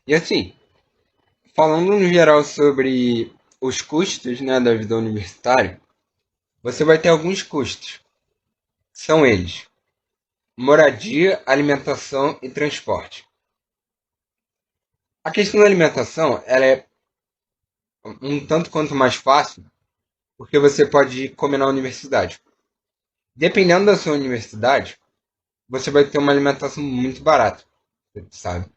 E assim, falando no geral sobre os custos, né, da vida universitária, você vai ter alguns custos. São eles: moradia, alimentação e transporte. A questão da alimentação, ela é um tanto quanto mais fácil, porque você pode comer na universidade. Dependendo da sua universidade, você vai ter uma alimentação muito barata, sabe?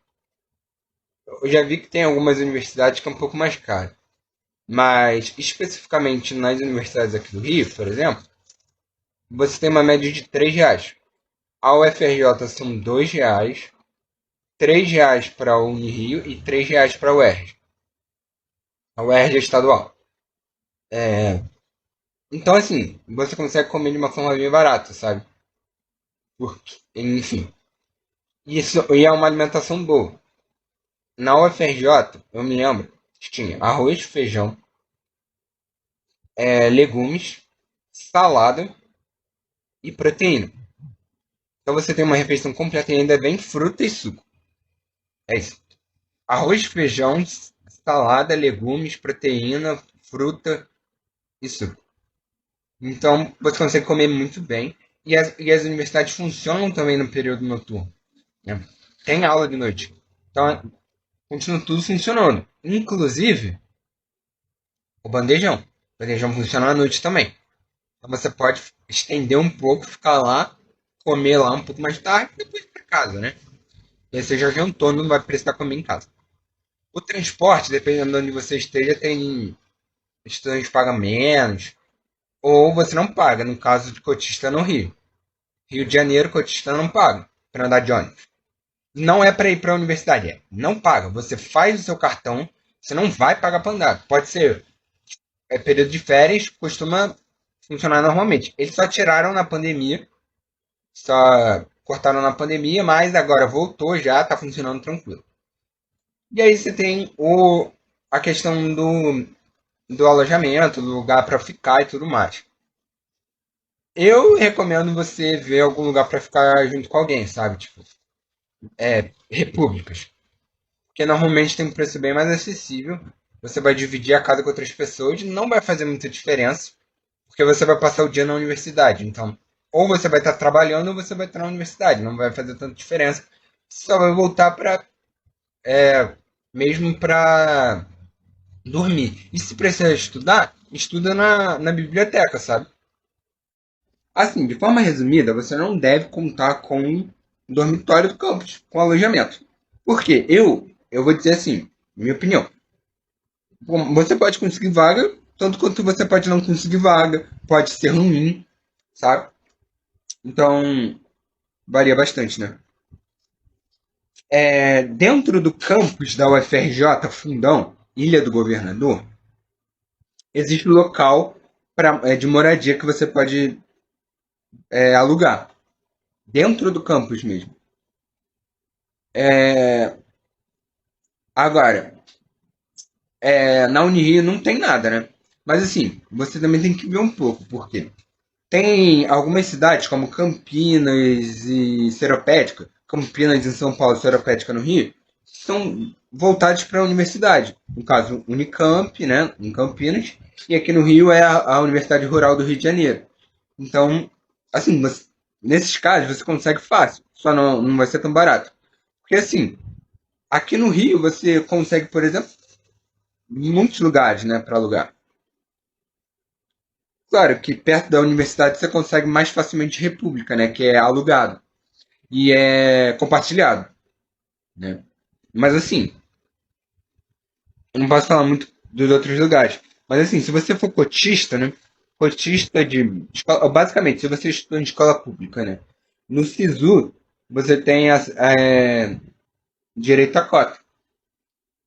Eu já vi que tem algumas universidades que é um pouco mais caro. Mas, especificamente nas universidades aqui do Rio, por exemplo, você tem uma média de R$ 3. A UFRJ são R$ 2, R$ 3 para a Unirio e R$ 3 para a UERJ. A UERJ é estadual. Então, assim, você consegue comer de uma forma bem barata, sabe? Porque, enfim. Isso, e é uma alimentação boa. Na UFRJ, eu me lembro que tinha arroz, feijão, legumes, salada e proteína. Então você tem uma refeição completa e ainda vem fruta e suco. É isso. Arroz, feijão, salada, legumes, proteína, fruta e suco. Então você consegue comer muito bem. E as universidades funcionam também no período noturno, né? Tem aula de noite. Então continua tudo funcionando. Inclusive o bandejão. O bandejão funciona à noite também. Então você pode estender um pouco, ficar lá, comer lá um pouco mais tarde e depois ir para casa, né? E aí você já jantou, não vai precisar comer em casa. O transporte, dependendo de onde você esteja, tem estudantes que pagam menos, ou você não paga, no caso de cotista no Rio. Rio de Janeiro, cotista não paga para andar de ônibus. Não é para ir para a universidade, não paga. Você faz o seu cartão, você não vai pagar para andar. Pode ser período de férias, costuma funcionar normalmente. Eles só tiraram na pandemia, só cortaram na pandemia, mas agora voltou já, está funcionando tranquilo. E aí você tem a questão do alojamento, do lugar para ficar e tudo mais. Eu recomendo você ver algum lugar para ficar junto com alguém, sabe? Tipo, repúblicas. Porque normalmente tem um preço bem mais acessível. Você vai dividir a casa com outras pessoas, não vai fazer muita diferença, porque você vai passar o dia na universidade. Então, ou você vai estar trabalhando ou você vai estar na universidade. Não vai fazer tanta diferença. Você só vai voltar para mesmo para dormir. E se precisar estudar, estuda na biblioteca, sabe? Assim, de forma resumida, você não deve contar com dormitório do campus, com alojamento. Por quê? Eu vou dizer assim, minha opinião. Bom, você pode conseguir vaga, tanto quanto você pode não conseguir vaga, pode ser ruim, sabe? Então, varia bastante, né? Dentro do campus da UFRJ, Fundão, Ilha do Governador, existe um local de moradia que você pode alugar. Dentro do campus mesmo. Agora, na Unirio não tem nada, né? Mas assim, você também tem que ver um pouco, porque tem algumas cidades como Campinas e Seropédica, Campinas em São Paulo e Seropédica no Rio, são voltadas para a universidade. No caso, Unicamp, né, em Campinas, e aqui no Rio é a Universidade Rural do Rio de Janeiro. Então, assim, nesses casos você consegue fácil, só não vai ser tão barato. Porque assim, aqui no Rio você consegue, por exemplo, muitos lugares, né, para alugar. Claro que perto da universidade você consegue mais facilmente república, né, que é alugado e é compartilhado, né? Mas assim, eu não posso falar muito dos outros lugares. Mas assim, se você for cotista, né, cotista de escola, basicamente, se você estuda em escola pública, né, no SISU você tem direito à cota.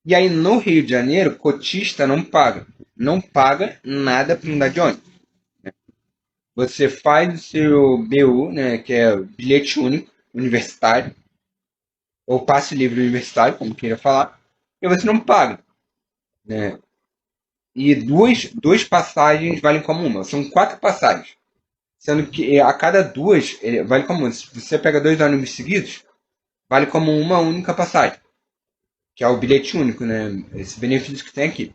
E aí no Rio de Janeiro, cotista não paga. Não paga nada para andar de ônibus. Você faz o seu BU, né, que é o bilhete único universitário, ou passe livre universitário, como queira falar, e você não paga. Né? E duas passagens valem como uma. São quatro passagens. Sendo que a cada duas vale como uma. Se você pega dois ônibus seguidos, vale como uma única passagem. que é o bilhete único, né? Esse benefício que tem aqui.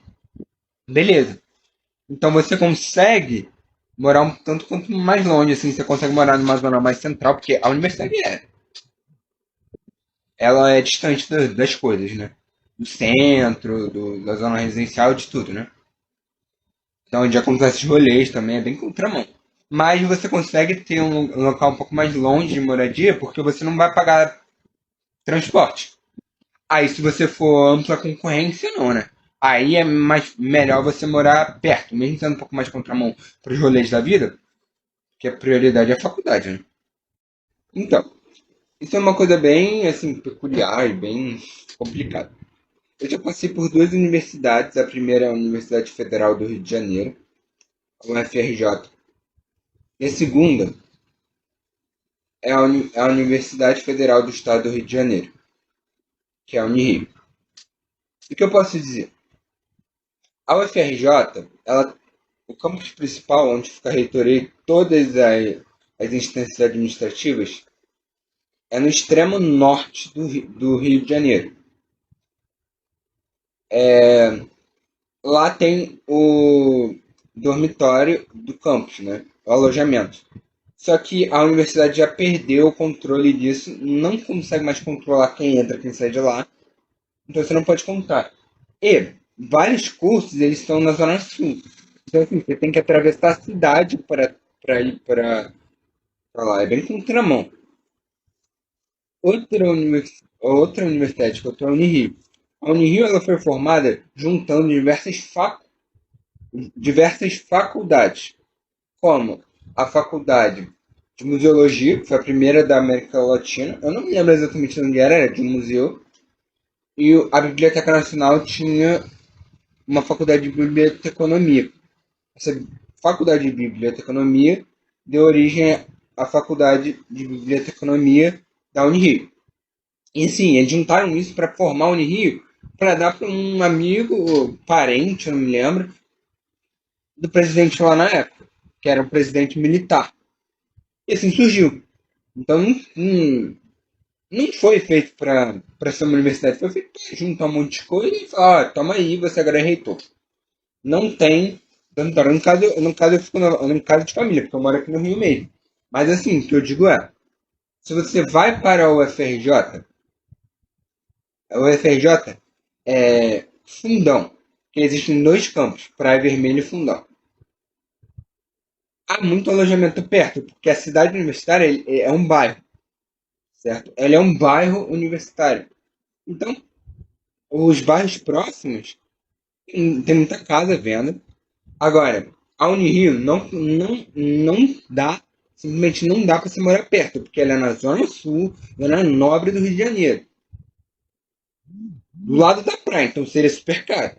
Beleza. Então você consegue morar um tanto quanto mais longe, assim, você consegue morar numa zona mais central, porque a universidade ela é distante das coisas, né? Do centro, da zona residencial, de tudo, né? Então, onde acontece os rolês também, é bem contramão. Mas você consegue ter um local um pouco mais longe de moradia, porque você não vai pagar transporte. Aí, se você for ampla concorrência, não, né? Aí é mais melhor você morar perto, mesmo sendo um pouco mais contramão para os rolês da vida, que a prioridade é a faculdade, né? Então, isso é uma coisa bem, assim, peculiar e bem complicada. Eu já passei por duas universidades. A primeira é a Universidade Federal do Rio de Janeiro, a UFRJ. E a segunda é a Universidade Federal do Estado do Rio de Janeiro, que é a Unirio. O que eu posso dizer? A UFRJ, o campus principal, onde fica a reitoria e todas as instâncias administrativas, é no extremo norte do Rio de Janeiro. Lá tem o dormitório do campus, né? O alojamento. Só que a universidade já perdeu o controle disso, não consegue mais controlar quem entra, quem sai de lá. Então você não pode contar. E vários cursos eles estão na zona sul. Então assim, você tem que atravessar a cidade para ir para lá. É bem contramão. Outra universidade que eu estou é a Unirio. A Unirio ela foi formada juntando diversas faculdades, como a faculdade de museologia, que foi a primeira da América Latina. Eu não me lembro exatamente onde era de um museu. E a Biblioteca Nacional tinha uma faculdade de biblioteconomia. Essa faculdade de biblioteconomia deu origem à faculdade de biblioteconomia da Unirio. E sim, eles juntaram isso para formar a Unirio para dar para um amigo, parente, eu não me lembro, do presidente lá na época, que era um presidente militar. E assim surgiu. Então não foi feito para ser uma universidade, foi feito para juntar um monte de coisa e falar, toma aí, você agora é reitor. Não tem. No caso eu fico no caso de família, porque eu moro aqui no Rio mesmo. Mas assim, o que eu digo é, se você vai para a UFRJ é Fundão, que existem dois campos, Praia Vermelha e Fundão. Há muito alojamento perto, porque a cidade universitária é um bairro, certo? Ela é um bairro universitário. Então, os bairros próximos tem muita casa à venda. Agora, a Unirio não dá, simplesmente não dá para você morar perto, porque ela é na zona sul, zona nobre do Rio de Janeiro, do lado da praia, então seria super caro.